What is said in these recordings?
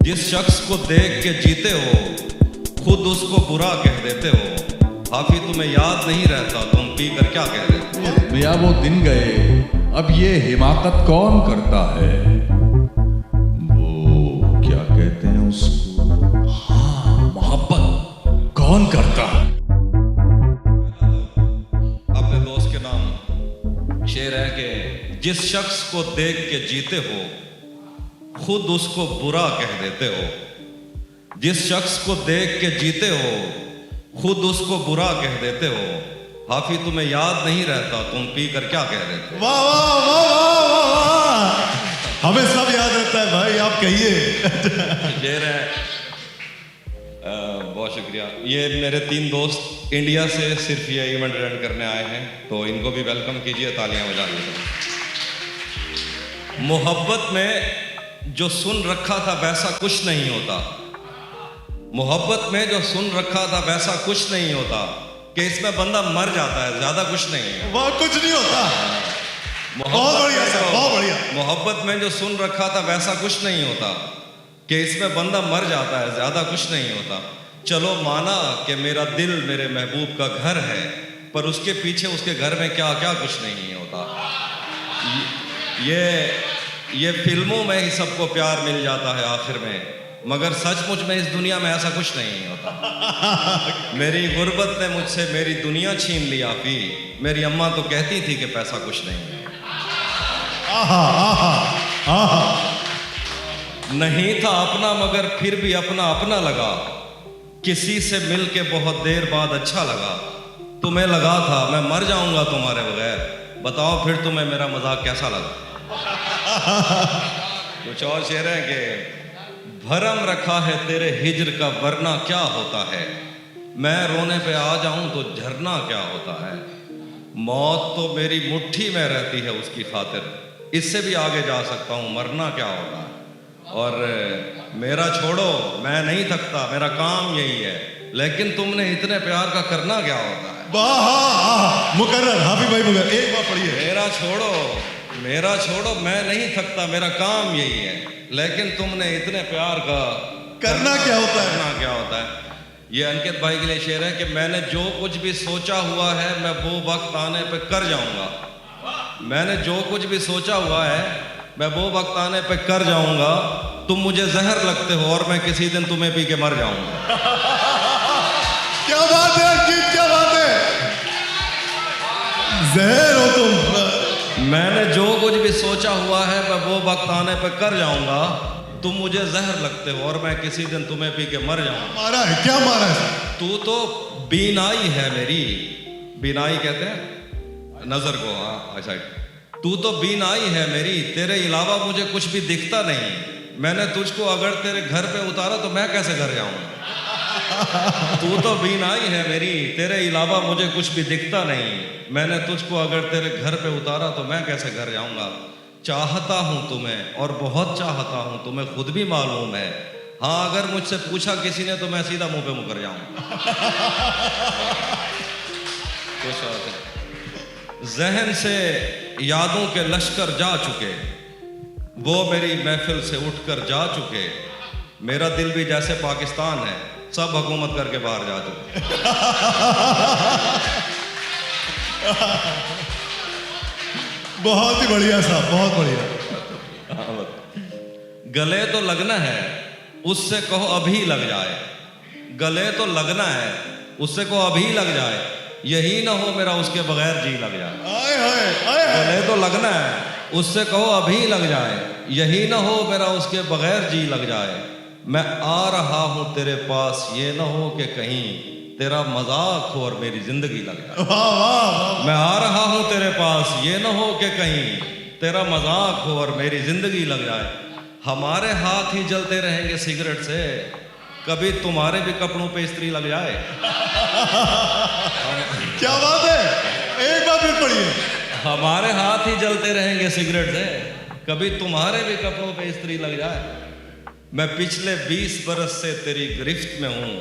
जिस शख्स को देख के जीते हो खुद उसको बुरा कह देते हो। हाफी तुम्हें याद नहीं रहता तुम पी कर क्या कह देते हो। मियाँ वो दिन गए, अब ये हिमाकत कौन करता है। वो क्या कहते हैं उसको, हाँ मोहब्बत कौन करता है। अपने दोस्त के नाम शेर है कि जिस शख्स को देख के जीते हो खुद उसको बुरा कह देते हो। जिस शख्स को देख के जीते हो खुद उसको बुरा कह देते हो। हाफी तुम्हें याद नहीं रहता तुम पी कर क्या कह देते हो। वाह वाह वाह वाह वाह वाह, हमें सब याद रहता है भाई, आप कहिए। शेर है। बहुत शुक्रिया। ये मेरे 3 दोस्त इंडिया से सिर्फ ये इवेंट रन करने आए हैं, तो इनको भी वेलकम कीजिए तालियां बजा लीजिए। मोहब्बत में जो सुन रखा था वैसा कुछ नहीं होता। मोहब्बत में जो सुन रखा था वैसा कुछ नहीं होता कि इसमें बंदा मर जाता है, ज्यादा कुछ नहीं है। वाह, कुछ नहीं होता। बहुत बढ़िया सर, बहुत बढ़िया। मोहब्बत में जो सुन रखा था वैसा कुछ नहीं होता कि इसमें बंदा मर जाता है, ज्यादा कुछ नहीं होता। चलो माना कि मेरा दिल मेरे महबूब का घर है, पर उसके पीछे उसके घर में क्या क्या कुछ नहीं होता। ये फिल्मों में ही सबको प्यार मिल जाता है आखिर में, मगर सचमुच में इस दुनिया में ऐसा कुछ नहीं होता। मेरी गुर्बत ने मुझसे मेरी दुनिया छीन ली आपी। मेरी अम्मा तो कहती थी कि पैसा कुछ नहीं है। आहा आहा आहा। नहीं था अपना मगर फिर भी अपना अपना लगा। किसी से मिल के बहुत देर बाद अच्छा लगा। तुम्हें लगा था मैं मर जाऊंगा तुम्हारे बगैर, बताओ फिर तुम्हें मेरा मजाक कैसा लगा। कुछ और शेर है कि भरम रखा है तेरे हिज्र का वरना क्या होता है। मैं रोने पे आ जाऊं तो झरना क्या होता है। मौत तो मेरी मुट्ठी में रहती है उसकी खातिर, इससे भी आगे जा सकता हूं मरना क्या होता है। और मेरा छोड़ो मैं नहीं थकता, मेरा काम यही है, लेकिन तुमने इतने प्यार का करना क्या होता है। वाह, मुकर्रर हाफी भाई, मुकर्रर एक बार पढ़िए। मेरा छोड़ो मैं नहीं थकता, मेरा काम यही है, लेकिन तुमने इतने प्यार का करना क्या होता है। करना क्या होता है। ये अंकित भाई के लिए शेर है कि मैंने जो कुछ भी सोचा हुआ है मैं वो वक्त आने पे कर जाऊंगा। मैंने जो कुछ भी सोचा हुआ है मैं वो वक्त आने पे कर जाऊंगा। तुम मुझे जहर लगते हो और मैं किसी दिन तुम्हें पी के मर जाऊंगा। क्या बात है अंकित, क्या बात है। जहर हो तुम। मैंने जो कुछ भी सोचा हुआ है मैं वो वक्त आने पे कर जाऊंगा। तुम मुझे जहर लगते हो और मैं किसी दिन तुम्हें पी के मर जाऊंगा। मारा है, क्या मारा है। तू तो बीनाई है मेरी, बीनाई कहते हैं नजर को, हाँ अच्छा। तू तो बीनाई है मेरी, तेरे अलावा मुझे कुछ भी दिखता नहीं। मैंने तुझको अगर तेरे घर पे उतारा तो मैं कैसे घर जाऊंगा। तू तो बीनाई है मेरी, तेरे अलावा मुझे कुछ भी दिखता नहीं। मैंने तुझको अगर तेरे घर पे उतारा तो मैं कैसे घर जाऊंगा। चाहता हूं तुम्हें और बहुत चाहता हूं, तुम्हें खुद भी मालूम है। हाँ अगर मुझसे पूछा किसी ने तो मैं सीधा मुंह पे मुकर जाऊंगा। कुछ और जहन से यादों के लश्कर जा चुके, वो मेरी महफिल से उठकर जा चुके। मेरा दिल भी जैसे पाकिस्तान है, सब हुकूमत करके बाहर जा चुके। बहुत ही बढ़िया साहब, बहुत बढ़िया। गले तो लगना है उससे कहो अभी लग जाए। गले तो लगना है उससे कहो अभी लग जाए। यही ना हो मेरा उसके बगैर जी लग जाए। आए हाय आए हाय। गले तो लगना है उससे कहो अभी लग जाए। यही ना हो मेरा उसके बगैर जी लग जाए। मैं आ रहा हूं तेरे पास, ये ना हो कि कहीं तेरा मजाक हो और मेरी जिंदगी लग जाए। वाह वाह वाह। मैं आ रहा हूं तेरे पास, ये ना हो कि कहीं तेरा मजाक हो और मेरी जिंदगी लग जाए। हमारे हाथ ही जलते रहेंगे सिगरेट से, कभी तुम्हारे भी कपड़ों पे इस्त्री लग जाए। क्या बात है, एक बार फिर पढ़िए। हमारे हाथ ही जलते रहेंगे सिगरेट से, कभी तुम्हारे भी कपड़ों पे इस्त्री लग जाए। मैं पिछले 20 बरस से तेरी गिरफ्त में हूं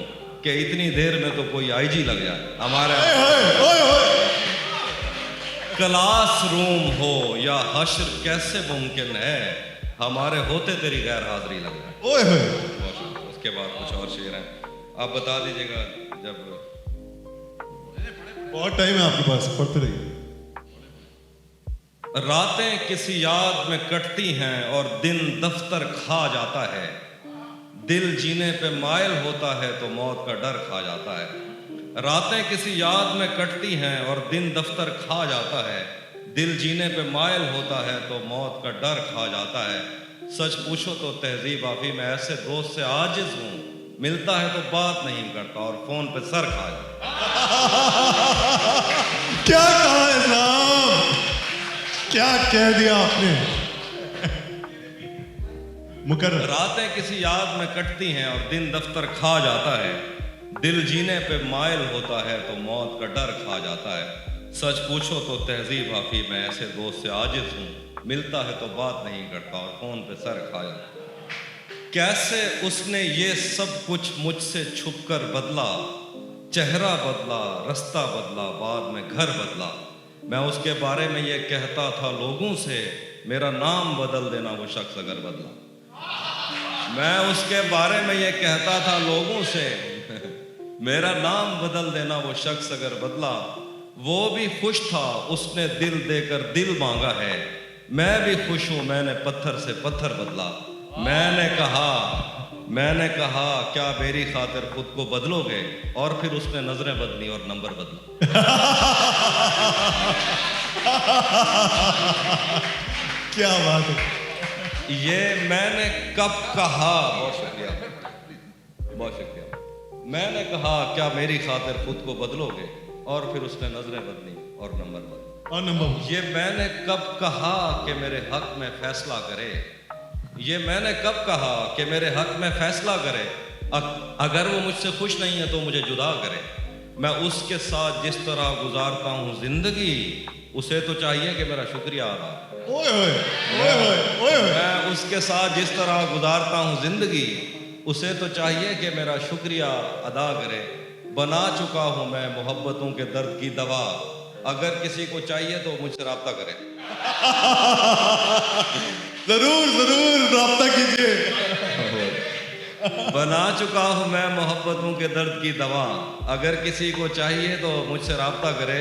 कि इतनी देर में तो कोई आईजी लग जाए। हमारे क्लास रूम हो या हश्र कैसे मुमकिन है, हमारे होते तेरी गैर हाजिरी लग जाए। ओए होए। उसके बाद कुछ और शेर हैं, आप बता दीजिएगा जब। बहुत टाइम है आपके पास, पढ़ते रहिए। रातें किसी याद में कटती हैं और दिन दफ्तर खा जाता है, दिल जीने पे मायल होता है तो मौत का डर खा जाता है। रातें किसी याद में कटती हैं और दिन दफ्तर खा जाता है, दिल जीने पे मायल होता है तो मौत का डर खा जाता है। सच पूछो तो तहजीब आफी मैं ऐसे दोस्त से आजिज हूँ, मिलता है तो बात नहीं करता और फोन पे सर खा जाता। क्या कहा है साहब, क्या कह दिया आपने। मुकर्रर। रातें किसी याद में कटती हैं और दिन दफ्तर खा जाता है, दिल जीने पे मायल होता है तो मौत का डर खा जाता है। सच पूछो तो तहजीब हाफी मैं ऐसे दोस्त से आजिज हूँ, मिलता है तो बात नहीं करता और फोन पे सर खा जाता है। कैसे उसने ये सब कुछ मुझसे छुपकर बदला, चेहरा बदला, रास्ता बदला, बाद में घर बदला। मैं उसके बारे में ये कहता था लोगों से, मेरा नाम बदल देना वो शख्स अगर बदला। मैं उसके बारे में ये कहता था लोगों से, मेरा नाम बदल देना वो शख्स अगर बदला। वो भी खुश था, उसने दिल देकर दिल मांगा है, मैं भी खुश हूं, मैंने पत्थर से पत्थर बदला। मैंने कहा क्या मेरी खातिर खुद को बदलोगे, और फिर उसने नजरें बदली और नंबर बदला। क्या बात है। ये मैंने कब कहा, बहुत शुक्रिया, बहुत शुक्रिया। मैंने कहा क्या मेरी खातिर खुद को बदलोगे, और फिर उसने नजरें बदली और नंबर बदला। और नंबर। ये मैंने कब कहा कि मेरे हक में फैसला करे, ये मैंने कब कहा कि मेरे हक में फैसला करे। अगर वो मुझसे खुश नहीं है तो मुझे जुदा करे। मैं उसके साथ जिस तरह गुजारता हूँ जिंदगी, उसे तो चाहिए कि मेरा शुक्रिया अदा। ओए ओए ओए ओए ओए। मैं उसके साथ जिस तरह गुजारता हूँ जिंदगी, उसे तो चाहिए कि मेरा शुक्रिया अदा करे। बना चुका हूँ मैं मोहब्बतों के दर्द की दवा, अगर किसी को चाहिए तो मुझसे राब्ता करे। जरूर जरूर राब्ता कीजिए। बना चुका हूँ मैं मोहब्बतों के दर्द की दवा, अगर किसी को चाहिए तो मुझसे राब्ता करे।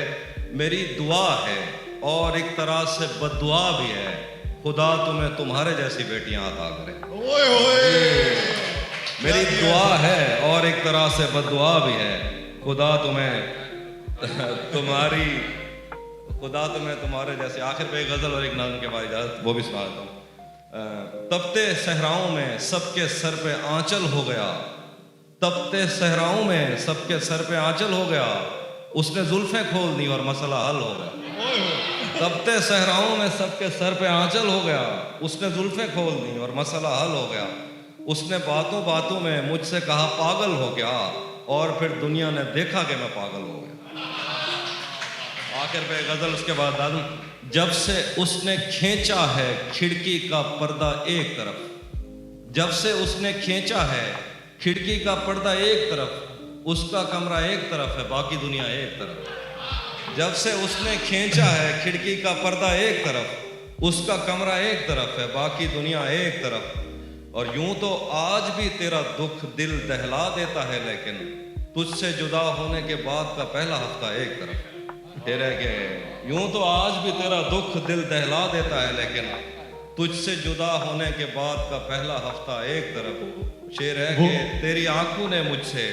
मेरी दुआ है और एक तरह से बद्दुआ भी है, खुदा तुम्हें तुम्हारे जैसी बेटियां अता करे। ओए ओए। मेरी दुआ है और एक तरह से बद्दुआ भी है, खुदा तुम्हें तुम्हारे जैसे। आखिर पे एक गजल और एक नज़्म के बाद इजाजत, वो भी सुना देता हूँ। तपते सहराओं में सबके सर पे आंचल हो गया, तपते सहराओं में सबके सर पे आंचल हो गया, उसने जुल्फें खोल दी और मसला हल हो गया। तपते सहराओं में सबके सर पे आंचल हो गया, उसने जुल्फें खोल दी और मसला हल हो गया। उसने बातों बातों में मुझसे कहा पागल हो गया, और फिर दुनिया ने देखा कि मैं पागल हो गया। आखिर पे गजल उसके बाद दादू, जब से उसने खींचा है खिड़की का पर्दा एक तरफ, जब से उसने खींचा है खिड़की का पर्दा एक तरफ, उसका कमरा एक तरफ है बाकी दुनिया एक तरफ। जब से उसने खींचा है खिड़की का पर्दा एक तरफ, उसका कमरा एक तरफ है बाकी दुनिया एक तरफ। और यूं तो आज भी तेरा दुख दिल दहला देता है, लेकिन तुझसे जुदा होने के बाद का पहला हफ्ता एक तरफ। तेरे के यूं तो आज भी तेरा दुख दिल दहला देता है, लेकिन तुझसे जुदा होने के बाद का पहला हफ्ता एक तरफ। शेर है कि तेरी आंखों ने मुझसे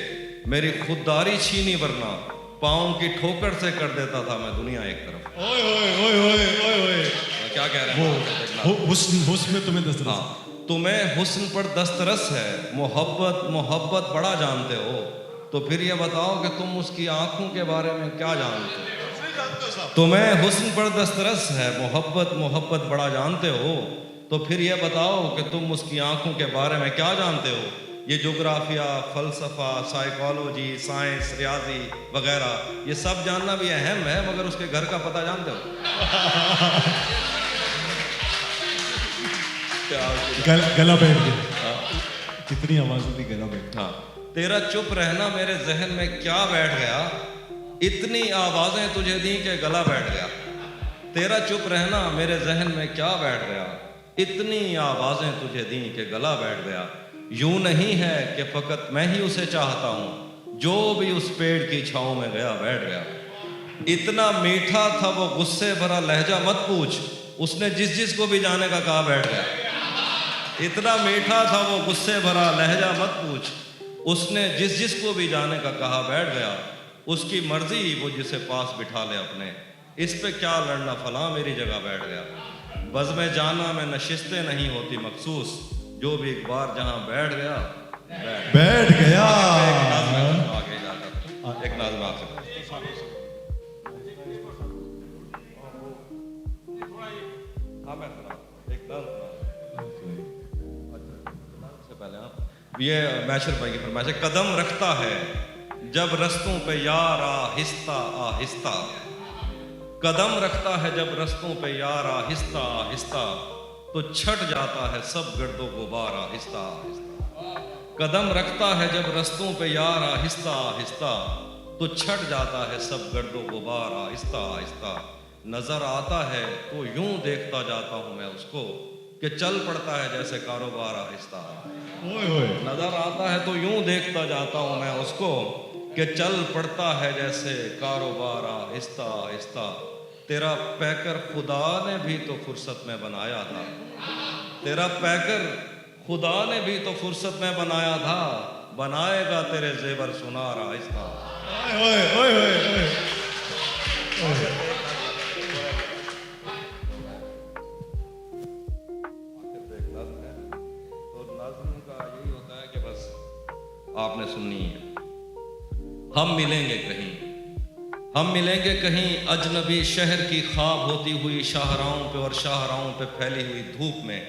मेरी खुददारी छीनी, वरना पाँव की ठोकर से कर देता था मैं दुनिया एक तरफ। ओए ओए ओए ओए ओए ओए। क्या कह रहे हैं? हुस्न में तुम्हें दस्तरस। हाँ, तुम्हें हुस्न पर दस्तरस है, मोहब्बत बड़ा जानते हो, तो फिर ये बताओ कि तुम उसकी आंखों के बारे में क्या जानते हो। तुम्हें हुस्न पर दस्तरस है, मोहब्बत बड़ा जानते हो, तो फिर ये बताओ कि तुम उसकी आंखों के बारे में क्या जानते हो। ये जोग्राफिया, फलसफा, साइकोलॉजी, साइंस, रियाजी वगैरह ये सब जानना भी अहम है, मगर उसके घर का पता जानते हो? गला बैठ गया। कितनी आवाज होती, गला बैठ। हाँ, तेरा चुप रहना मेरे जहन में क्या बैठ गया, इतनी आवाजें तुझे दी कि गला बैठ गया। तेरा चुप रहना मेरे जहन में क्या बैठ गया, इतनी आवाजें तुझे दी कि गला बैठ गया। यूं नहीं है कि फकत मैं ही उसे चाहता हूं, जो भी उस पेड़ की छांव में गया बैठ गया। इतना मीठा था वो गुस्से भरा लहजा मत पूछ, उसने जिस जिस को भी जाने का कहा बैठ गया। इतना मीठा था वो गुस्से भरा लहजा मत पूछ, उसने जिस जिस को भी जाने का कहा बैठ गया। उसकी मर्जी वो जिसे पास बिठा ले अपने, इस पे क्या लड़ना फला मेरी जगह बैठ गया। बज़ में जाना में नशिस्तें नहीं होती मखसूस, जो भी एक बार जहां बैठ गया बैठ गया। आगे जाकर एक नाज़ में आपसे हाँ मैं सुना एक से पहले आप ये मैशर भाई की फरमाइश है। कदम रखता है जब रस्तों पे यार आहिस्ता आहिस्ता, कदम रखता है जब रस्तों पे यार आहिस्ता आहिस्ता, तो छट जाता है सब गर्दो गुबार आहिस्ता आहिस्ता। कदम रखता है जब रस्तों पे यार आहिस्ता आहिस्ता, तो छट जाता है सब गर्दो गुबार आहिस्ता आहिस्ता। नजर आता है तो यूं देखता जाता हूं मैं उसको, कि चल पड़ता है जैसे कारोबार आहिस्ता। नजर आता है तो यूं देखता जाता हूं मैं उसको, कि चल पड़ता है जैसे कारोबार आहिस्ता आहिस्ता। तेरा पैकर खुदा ने भी तो फुर्सत में बनाया था, तेरा पैकर खुदा ने भी तो फुर्सत में बनाया था, बनाएगा तेरे जेवर सुनार आहिस्ता। तो नज़्म का यही होता है कि बस आपने सुननी है। हम मिलेंगे कहीं, हम मिलेंगे कहीं अजनबी शहर की ख्वाब होती हुई शाहराओं पे और शाहराओं पे फैली हुई धूप में।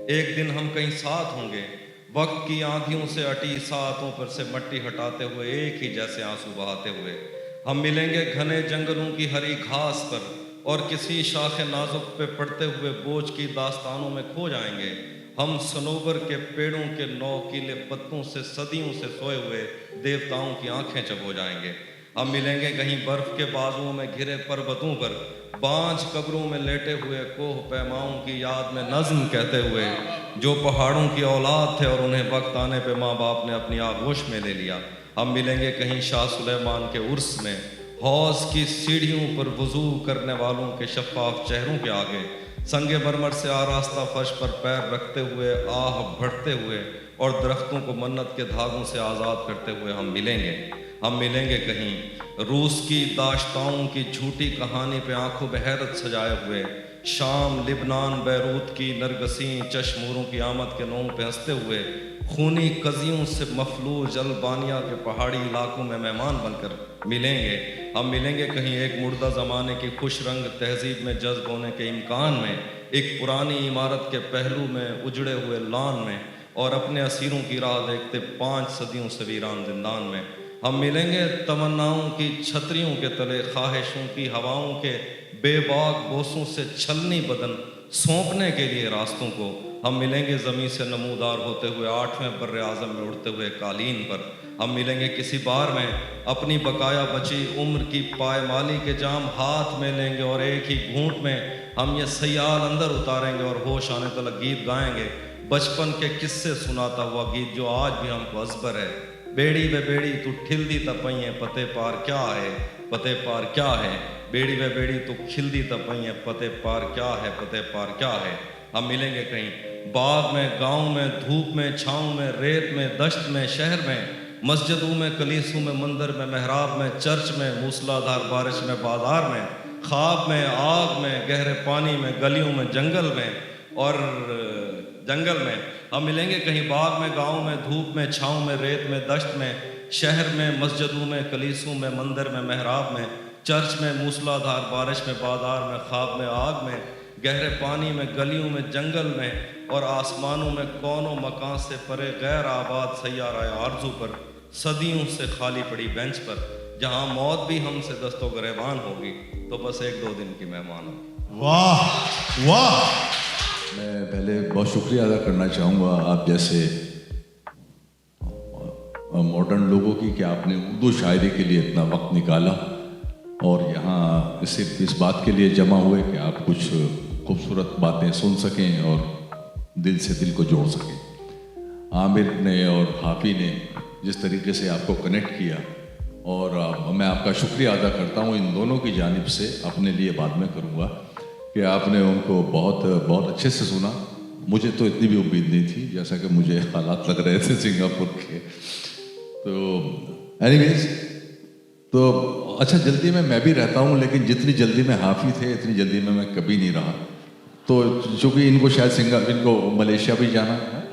एक दिन हम कहीं साथ होंगे, वक्त की आंधियों से अटी सातों पर से मट्टी हटाते हुए, एक ही जैसे आंसू बहाते हुए। हम मिलेंगे घने जंगलों की हरी घास पर और किसी शाख नाजुक पे पड़ते हुए बोझ की दास्तानों में खो जाएंगे। हम सनोबर के पेड़ों के नौकीले पत्तों से सदियों से सोए हुए देवताओं की आंखें चबो जाएंगे। हम मिलेंगे कहीं बर्फ के बाजुओं में घिरे पर्वतों पर, बांझ कब्रों में लेटे हुए कोह पैमाओं की याद में नज़्म कहते हुए, जो पहाड़ों की औलाद थे और उन्हें वक्त आने पे माँ बाप ने अपनी आगोश में ले लिया। हम मिलेंगे कहीं शाह सुलेमान के उर्स में, हौज की सीढ़ियों पर वुजू करने वालों के शफाफ चेहरों के आगे, संगे मरमर से आरास्ता फर्श पर पैर रखते हुए आह भरते हुए और दरख्तों को मन्नत के धागों से आज़ाद करते हुए हम मिलेंगे। हम मिलेंगे कहीं रूस की दाश्ताओं की झूठी कहानी पे आंखों में हैरत सजाए हुए, शाम लिबनान बैरूत की नरगसी चश्मूरों की आमद के नोम पे हंसते हुए, खूनी कजियों से मफलूज अल्बानिया के पहाड़ी इलाकों में मेहमान बनकर मिलेंगे। हम मिलेंगे कहीं एक मुर्दा ज़माने की खुश रंग तहजीब में जज्ब होने के इम्कान में, एक पुरानी इमारत के पहलू में उजड़े हुए लान में, और अपने असीरों की राह देखते 5 सदियों से वीरान जिंदान में। हम मिलेंगे तमन्नाओं की छतरियों के तले, ख्वाहिशों की हवाओं के बेबाक बोसों से छलनी बदन सौंपने के लिए रास्तों को। हम मिलेंगे ज़मीन से नमूदार होते हुए 8वें बर्रे आज़म में उड़ते हुए कालीन पर। हम मिलेंगे किसी बार में अपनी बकाया बची उम्र की पायमाली के जाम हाथ में लेंगे और एक ही घूंट में हम ये सयाल अंदर उतारेंगे और होश आने तक गीत गाएंगे, बचपन के किस्से सुनाता हुआ गीत जो आज भी हमको अज़बर है। बेड़ी वे बेड़ी तू ठिलदी तपइए पते पार क्या है, पते पार क्या है। बेड़ी वे बेड़ी तू खिलदी तपइए पते पार क्या है, पते पार क्या है। हम मिलेंगे कहीं बाग में, गांव में, धूप में, छाँव में, रेत में, दश्त में, शहर में, मस्जिदों में, कलीसों में, मंदिर में, मेहराब में, चर्च में, मूसलाधार बारिश में, बाजार में, ख्वाब में, आग में, गहरे पानी में, गलियों में, जंगल में और जंगल में। हम मिलेंगे कहीं बाग में, गांव में, धूप में, छाँव में, रेत में, दश्त में, शहर में, मस्जिदों में, कलीसों में, मंदिर में, मेहराब में, चर्च में, मूसलाधार बारिश में, बाजार में, ख्वाब में, आग में, गहरे पानी में, गलियों में, जंगल में और आसमानों में, कौनों मकान से परे गैर आबाद सैयारा आरज़ू पर, सदियों से खाली पड़ी बेंच पर, जहां मौत भी हमसे दस्तो गरेबान होगी तो बस 1-2 दिन की मेहमान होगी। वाह वाह। मैं पहले बहुत शुक्रिया अदा करना चाहूँगा आप जैसे मॉडर्न लोगों की कि आपने उर्दू शायरी के लिए इतना वक्त निकाला और यहाँ सिर्फ इस बात के लिए जमा हुए कि आप कुछ खूबसूरत बातें सुन सकें और दिल से दिल को जोड़ सकें। आमिर ने और हाफी ने जिस तरीके से आपको कनेक्ट किया, और मैं आपका शुक्रिया अदा करता हूँ इन दोनों की जानिब से, अपने लिए बाद में करूँगा, कि आपने उनको बहुत बहुत अच्छे से सुना। मुझे तो इतनी भी उम्मीद नहीं थी जैसा कि मुझे हालात लग रहे थे सिंगापुर के। तो एनीवेज, तो अच्छा, जल्दी में मैं भी रहता हूँ, लेकिन जितनी जल्दी में हाफी थे इतनी जल्दी में मैं कभी नहीं रहा। तो चूँकि इनको शायद इनको मलेशिया भी जाना है,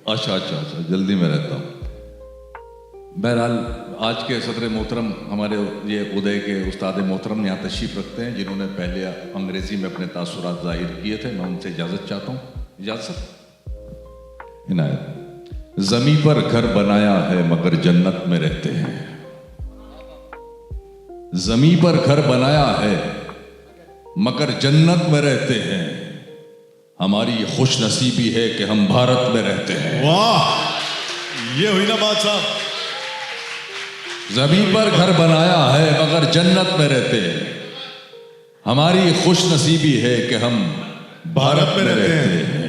अच्छा, जल्दी में रहता हूँ। बहरहाल, आज के सदर मोहतरम हमारे ये उदय के उस्ताद मोहतरम यहाँ तशरीफ़ रखते हैं, जिन्होंने पहले अंग्रेज़ी में अपने तासुरात ज़ाहिर किए थे। मैं उनसे इजाज़त चाहता हूँ। इजाज़त। इनायत। ज़मीं पर घर बनाया है मगर जन्नत में रहते हैं। ज़मीं पर घर बनाया है मगर जन्नत में रहते हैं। हमारी खुश नसीबी है कि हम भारत में रहते हैं। वाह, ये हुई ना बात साहब। ज़मीं पर घर बनाया है मगर जन्नत में रहते हैं। हमारी खुश नसीबी है कि हम भारत में रहते हैं।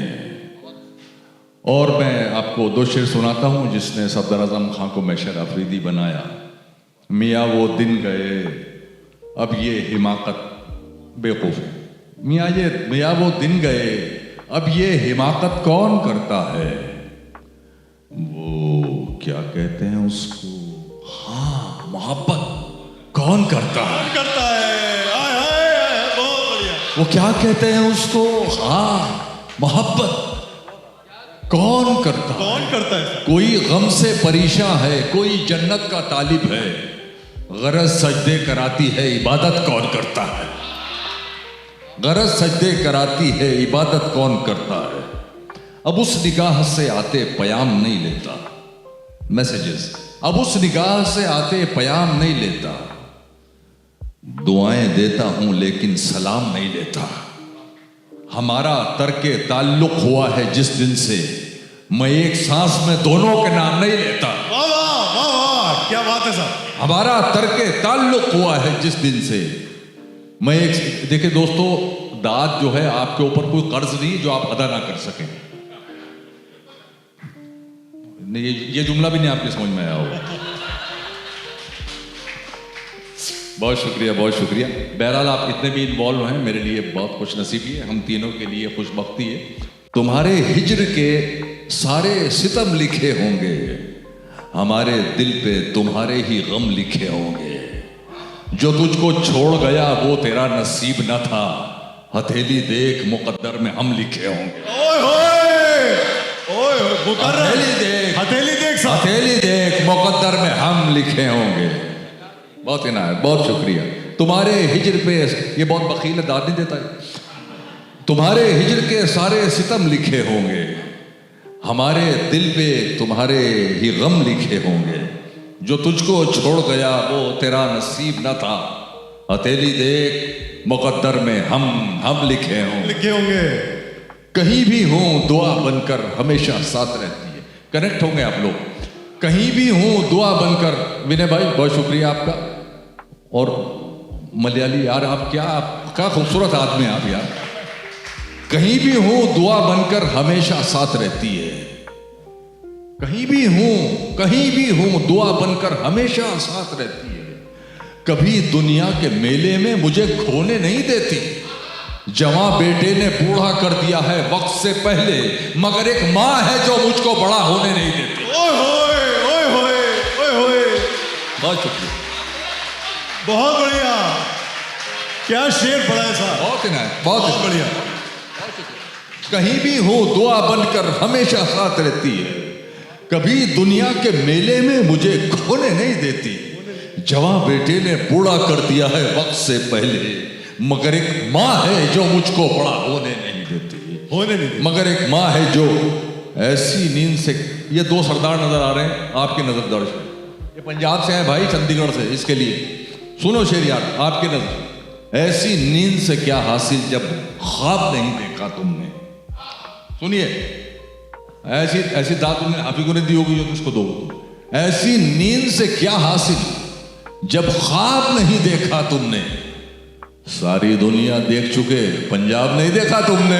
और मैं आपको दो शेर सुनाता हूं जिसने सफदर आज़म खां को मैशर अफरीदी बनाया। मियाँ वो दिन गए अब ये हिमाकत बेवकूफ़ है। मियाँ वो दिन गए अब ये हिमाकत कौन करता है। वो क्या कहते हैं उसको, हाँ, मोहब्बत कौन करता है। आय हाय, बहुत बढ़िया। वो क्या कहते हैं उसको, हाँ, मोहब्बत कौन करता है। कोई गम से परेशान है, कोई जन्नत का तालिब है। गरज सजदे कराती है, इबादत कौन करता है। गरज सजदे कराती है, इबादत कौन करता है। अब उस निगाह से आते पयाम नहीं लेता, मैसेजेस। अब उस निगाह से आते पयाम नहीं लेता। दुआएं देता हूं लेकिन सलाम नहीं लेता। हमारा तर्के ताल्लुक हुआ है जिस दिन से, मैं एक सांस में दोनों के नाम नहीं लेता। वाह वाह वाह वाह, क्या बात है साहब। हमारा तर्के ताल्लुक हुआ है जिस दिन से, मैं एक, देखिए दोस्तों, दाद जो है आपके ऊपर कोई कर्ज नहीं जो आप अदा ना कर सकें। ये जुमला भी नहीं आपके समझ में आया होगा। बहुत शुक्रिया, बहुत शुक्रिया। बहरहाल, आप इतने भी इन्वॉल्व हैं, मेरे लिए बहुत खुशनसीबी है, हम तीनों के लिए खुशबख्ती है। तुम्हारे हिज्र के सारे सितम लिखे होंगे, हमारे दिल पे तुम्हारे ही गम लिखे होंगे। जो तुझको छोड़ गया वो तेरा नसीब न था, हथेली देख मुकद्दर में हम लिखे होंगे। ओए होए, ओए होए, मुकर्रर। हथेली देख मुकद्दर में हम लिखे होंगे। बहुत इनायत, बहुत शुक्रिया। तुम्हारे हिज्र पे, ये बहुत बखील दाद नहीं देता है। तुम्हारे हिज्र के सारे सितम लिखे होंगे, हमारे दिल पे तुम्हारे ही गम लिखे होंगे। जो तुझको छोड़ गया वो तेरा नसीब न था, हथेली देख मुकद्दर में हम लिखे होंगे। कहीं भी हूं दुआ बनकर हमेशा साथ रहती है। कनेक्ट होंगे आप लोग। कहीं भी हूं दुआ बनकर, विनय भाई बहुत शुक्रिया आपका। और मलयाली यार, आप क्या खूबसूरत आदमी आप यार। कहीं भी हूं दुआ बनकर हमेशा साथ रहती है। कहीं भी हूं दुआ बनकर हमेशा साथ रहती है। कभी दुनिया के मेले में मुझे खोने नहीं देती। जवां बेटे ने बूढ़ा कर दिया है वक्त से पहले, मगर एक मां है जो मुझको बड़ा होने नहीं देती। ओए होए, ओए होए, ओए होए। बहुत शुक्रिया, बहुत बढ़िया। क्या शेर पढ़ा है साहब। बहुत बढ़िया। कहीं भी हूं दुआ बनकर हमेशा साथ रहती है। कभी दुनिया के मेले में मुझे खोने नहीं देती। जवां बेटे ने बूढ़ा कर दिया है वक्त से पहले, मगर एक मां है जो मुझको बड़ा होने नहीं देती। मगर एक मां है जो ऐसी नींद से, ये दो सरदार नजर आ रहे हैं आपकी नजर दर्ज है। ये पंजाब से है भाई, चंडीगढ़ से। इसके लिए सुनो शेर यार, आपकी नजर। ऐसी नींद से क्या हासिल जब ख्वाब नहीं देखा तुमने। सुनिए, ऐसी दात तुमने आप ही को नहीं दी होगी जो तुझको दो। ऐसी नींद से क्या हासिल जब ख्वाब नहीं देखा तुमने। सारी दुनिया देख चुके, पंजाब नहीं देखा तुमने।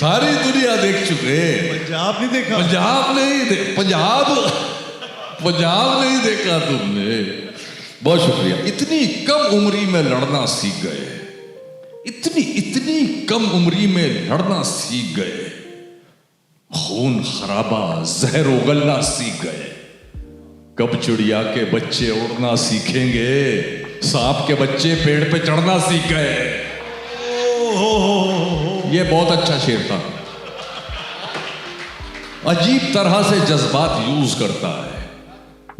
सारी दुनिया देख चुके। पंजाब नहीं देखा? पंजाब नहीं देखा तुमने। बहुत शुक्रिया। इतनी कम उम्री में लड़ना सीख गए, इतनी कम उम्री में लड़ना सीख गए, खून खराबा जहर उगलना सीख गए। कब चिड़िया के बच्चे उड़ना सीखेंगे, सांप के बच्चे पेड़ पे चढ़ना सीख गए। ये बहुत अच्छा शेर था। अजीब तरह से जज्बात यूज करता है।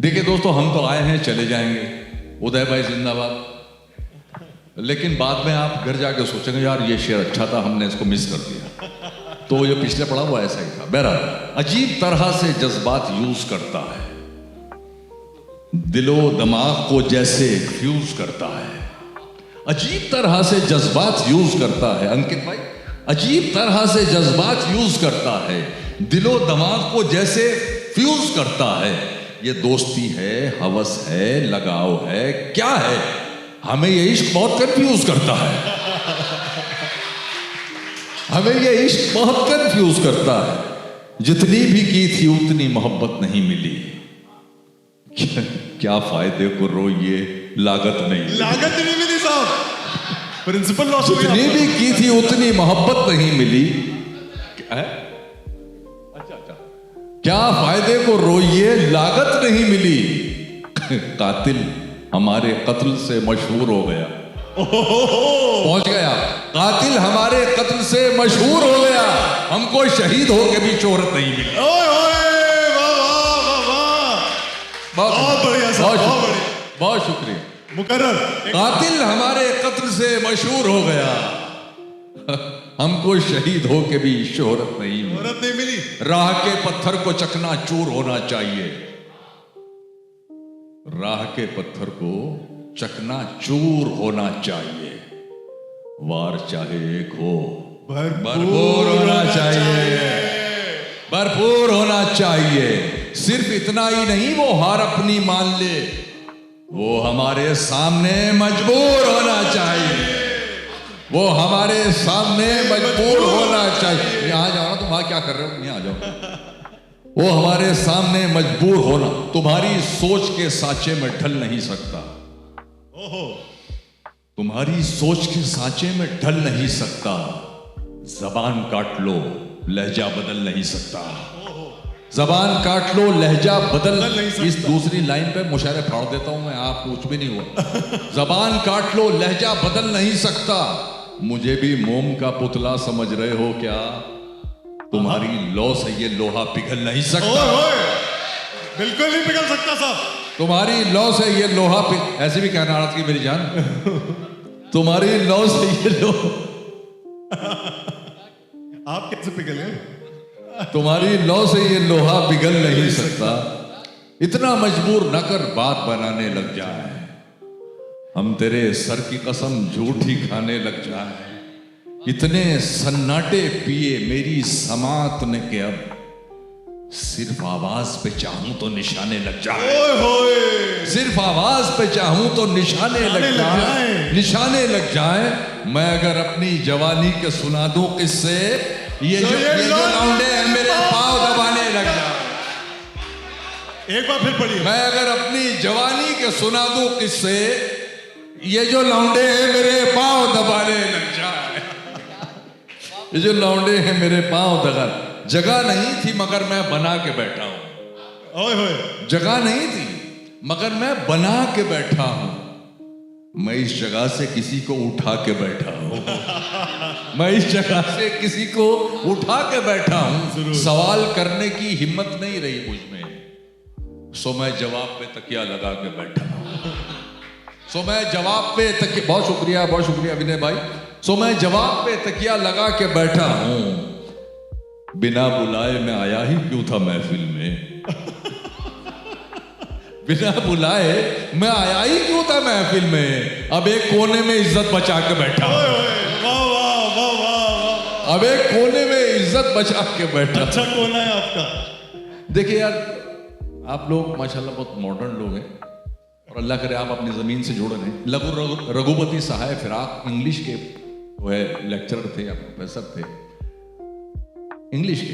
देखिए दोस्तों, हम तो आए हैं चले जाएंगे, उदय भाई जिंदाबाद, लेकिन बाद में आप घर जाके सोचेंगे यार ये शेर अच्छा था, हमने इसको मिस कर दिया। तो ये पिछले पढ़ा हुआ ऐसा ही था। बहरहाल, अजीब तरह से जज्बात यूज करता है, दिलो दिमाग को जैसे फ्यूज करता है। अजीब तरह से जज्बात यूज करता है अंकित भाई, अजीब तरह से जज्बात यूज करता है, दिलो दिमाग को जैसे फ्यूज करता है। ये दोस्ती है, हवस है, लगाव है, क्या है? हमें ये इश्क बहुत कंफ्यूज करता है। हमें ये इश्क बहुत कंफ्यूज करता है। जितनी भी की थी उतनी मोहब्बत नहीं मिली। क्या फायदे को रोइए, लागत नहीं मिली साहब। प्रिंसिपल लॉस हो गया। जितनी भी की थी उतनी मोहब्बत नहीं मिली। क्या फायदे को रोइए, लागत नहीं मिली। कातिल हमारे कत्ल से मशहूर हो गया। पहुंच गया। कातिल हमारे कत्ल से मशहूर हो गया, हमको शहीद होके भी शोहरत नहीं मिली। बहुत बढ़िया साहब, बहुत बढ़िया, बहुत शुक्रिया। मुकर्रर। कातिल हमारे कत्ल से मशहूर हो गया, हमको शहीद होके भी शोहरत नहीं मिली। राह के पत्थर को चकना चूर होना चाहिए। राह के पत्थर को चकना चूर होना चाहिए। वार चाहे एक हो, भरपूर होना चाहिए, भरपूर होना चाहिए। सिर्फ इतना ही नहीं, वो हार अपनी मान ले, वो हमारे सामने मजबूर होना चाहिए। वो हमारे सामने मजबूर होना चाहिए। यहां जाओ ना, तुम वहां क्या कर रहे हो, यहां जाओ। वो हमारे सामने मजबूर होना, तुम्हारी सोच के साँचे में ढल नहीं सकता। तुम्हारी सोच के साँचे में ढल नहीं सकता। जबान काट लो, लहजा बदल नहीं सकता। जबान काट लो, लहजा बदल नहीं सकता। इस दूसरी लाइन पे मुशायरे फाड़ देता हूं मैं, आप कुछ भी नहीं हुआ। जबान काट लो, लहजा बदल नहीं सकता। मुझे भी मोम का पुतला समझ रहे हो क्या? तुम्हारी लौ से ये लोहा पिघल नहीं सकता। बिल्कुल नहीं पिघल सकता साहब। तुम्हारी लौ से ये लोहा ऐसे भी कहना नाराज की मेरी जान। तुम्हारी लौ से ये आप कैसे पिघले? तुम्हारी लौ से ये लोहा पिघल नहीं सकता। इतना मजबूर न कर, बात बनाने लग जाए। हम तेरे सर की कसम झूठी खाने लग जाए। इतने सन्नाटे पिए मेरी समात ने के अब सिर्फ आवाज पे चाहूं तो निशाने लग जाए। सिर्फ आवाज पे चाहूं तो निशाने लग जाए, निशाने लग जाए। मैं अगर अपनी जवानी के सुना दूं किससे, ये जो लौंडे हैं मेरे पांव दबाने लग जाए। एक बार फिर पढ़िए। मैं अगर अपनी जवानी के सुना दूं किससे, ये जो लौंडे हैं मेरे पांव दबाने लग जाए। ये जो लौंडे हैं मेरे पांव दबा। जगह नहीं थी मगर मैं बना के बैठा हूं। ओए होए। जगह नहीं थी मगर मैं बना के बैठा हूं। मैं इस जगह से किसी को उठा के बैठा हूं। मैं इस जगह से किसी को उठा के बैठा हूं। सवाल करने की हिम्मत नहीं रही मुझ में, सो मैं जवाब पे तकिया लगा के बैठा हूं। सो मैं जवाब पे तकिया, बहुत शुक्रिया विनय भाई। सो मैं जवाब पे तकिया लगा के बैठा हूं। बिना बुलाए मैं आया ही क्यों था महफिल में। बिना बुलाए मैं आया ही क्यों था महफिल में। अब एक कोने में इज्जत बचा के बैठा हूं। अब एक कोने में इज्जत बचा के बैठा। अच्छा कोना है आपका। देखिए यार, आप लोग माशाल्लाह बहुत मॉडर्न लोग हैं और अल्लाह करे आप अपनी जमीन से जुड़े हैं। रघुपति सहाय फिराक इंग्लिश के वो है लेक्चरर थे या प्रोफेसर थे। इंग्लिश के।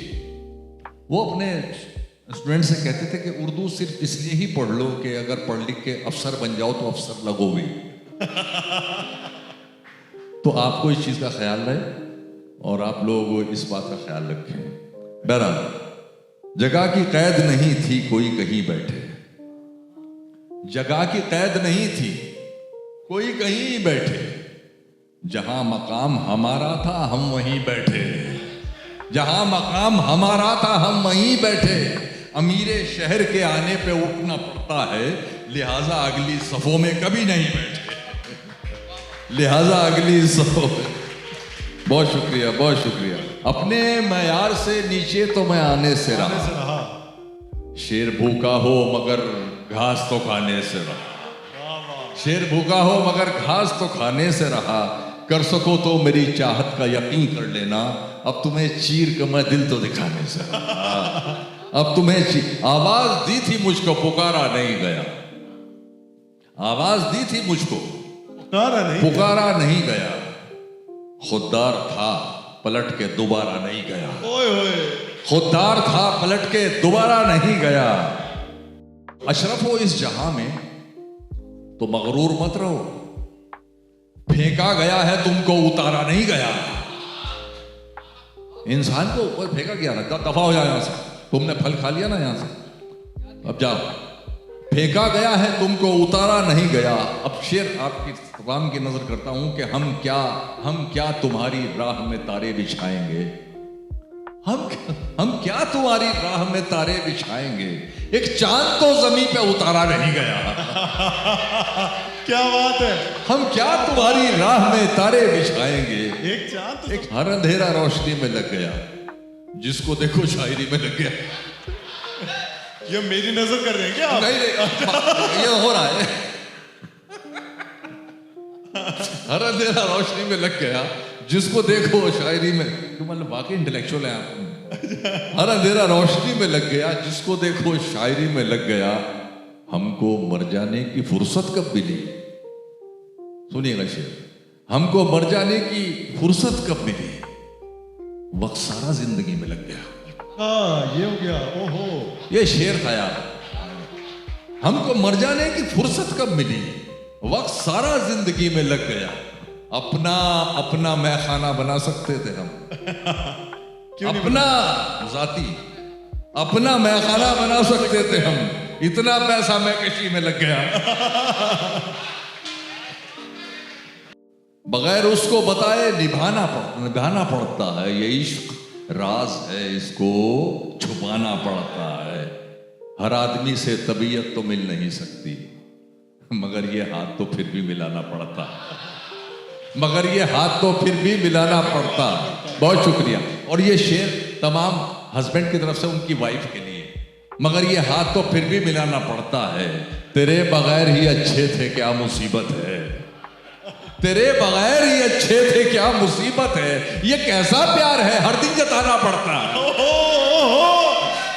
वो अपने स्टूडेंट से कहते थे कि उर्दू सिर्फ इसलिए ही पढ़ लो कि अगर पढ़ लिख के अफसर बन जाओ तो अफसर लगोगे। तो आपको इस चीज का ख्याल रहे और आप लोग इस बात का ख्याल रखें। बहरहाल, जगह की कैद नहीं थी कोई कहीं बैठे, जगह की कैद नहीं थी कोई कहीं बैठे, जहां मकाम हमारा था हम वहीं बैठे, जहां मकाम हमारा था हम वहीं बैठे। अमीरे शहर के आने पे उठना पड़ता है, लिहाजा अगली सफों में कभी नहीं बैठे, लिहाजा अगली सफों में। बहुत शुक्रिया, बहुत शुक्रिया। अपने मयार से नीचे तो मैं आने से रहा, शेर भूखा हो मगर घास तो खाने से रहा, शेर भूखा हो मगर घास तो खाने से रहा। कर सको तो मेरी चाहत का यकीन कर लेना, अब तुम्हें चीर के मैं दिल तो दिखाने से रहा। अब तुम्हें आवाज दी थी मुझको, पुकारा नहीं गया, आवाज दी थी मुझको, पुकारा नहीं गया। खुददार था पलट के दोबारा नहीं गया, खुददार था पलट के दोबारा नहीं गया। अशरफ हो इस जहां में तो मगरूर मत रहो, फेंका गया है तुमको उतारा नहीं गया। इंसान को ऊपर फेंका गया ना, दफा हो जाए यहां से, तुमने फल खा लिया ना यहां से, अब जाओ। फेंका गया है तुमको उतारा नहीं गया। अब शेर आपकी तमाम की नजर करता हूं कि हम क्या तुम्हारी राह में तारे बिछाएंगे, हम क्या तुम्हारी राह में तारे बिछाएंगे। एक चांद तो जमीन पे उतारा नहीं गया। क्या बात है। हम क्या तुम्हारी राह में तारे बिछाएंगे। एक चांद, एक हर अंधेरा रोशनी में लग गया, जिसको देखो शायरी में लग गया। ये मेरी नजर कर रहे हैं क्या आप? नहीं, ये हो रहा है। हर अंधेरा रोशनी में लग गया, जिसको देखो शायरी में, तो मतलब वाकई इंटेलेक्चुअल है आप। हर अंधेरा रोशनी में लग गया, जिसको देखो शायरी में लग गया। हमको मर जाने की फुर्सत कब मिली, सुनिएगा शेर, हमको मर जाने की फुर्सत कब मिली, वक्त सारा जिंदगी में लग गया। हाँ, ये हो गया। ओहो, ये शेर था यार। हमको मर जाने की फुर्सत कब मिली, वक्त सारा जिंदगी में लग गया। अपना मैखाना बना सकते थे हम, अपना जाती अपना मैखाना बना सकते थे हम, इतना पैसा मैकशी में लग गया। बगैर उसको बताए निभाना पड़ता है। ये इश्क राज है, इसको छुपाना पड़ता है। हर आदमी से तबीयत तो मिल नहीं सकती, मगर ये हाथ तो फिर भी मिलाना पड़ता, मगर ये हाथ तो फिर भी मिलाना पड़ता। बहुत शुक्रिया। और ये शेर तमाम हस्बैंड की तरफ से उनकी वाइफ के लिए, मगर ये हाथ तो फिर भी मिलाना पड़ता है। तेरे बगैर ही अच्छे थे क्या मुसीबत है, तेरे बगैर ही अच्छे थे क्या मुसीबत है। ये कैसा प्यार है हर दिन जताना पड़ता है।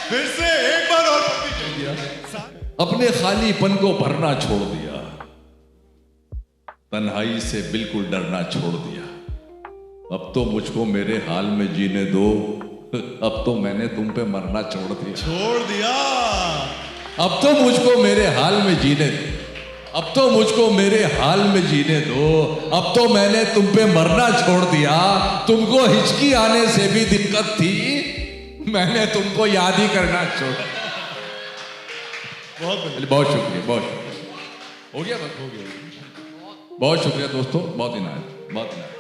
फिर से एक बार और अपने खालीपन को भरना छोड़ दिया, तन्हाई से बिल्कुल डरना छोड़ दिया। अब तो मुझको मेरे हाल में जीने दो, अब तो मैंने तुम पे मरना छोड़ दिया। अब तो मुझको मेरे हाल में जीने दो, अब तो मुझको मेरे हाल में जीने दो। अब तो मैंने तुम पे मरना छोड़ दिया। तुमको हिचकी आने से भी दिक्कत थी, मैंने तुमको याद ही करना छोड़ा। बहुत शुक्रिया, बहुत शुक्रिया। हो गया, बस हो गया। बहुत शुक्रिया दोस्तों, बहुत इनायत, बहुत इनायत।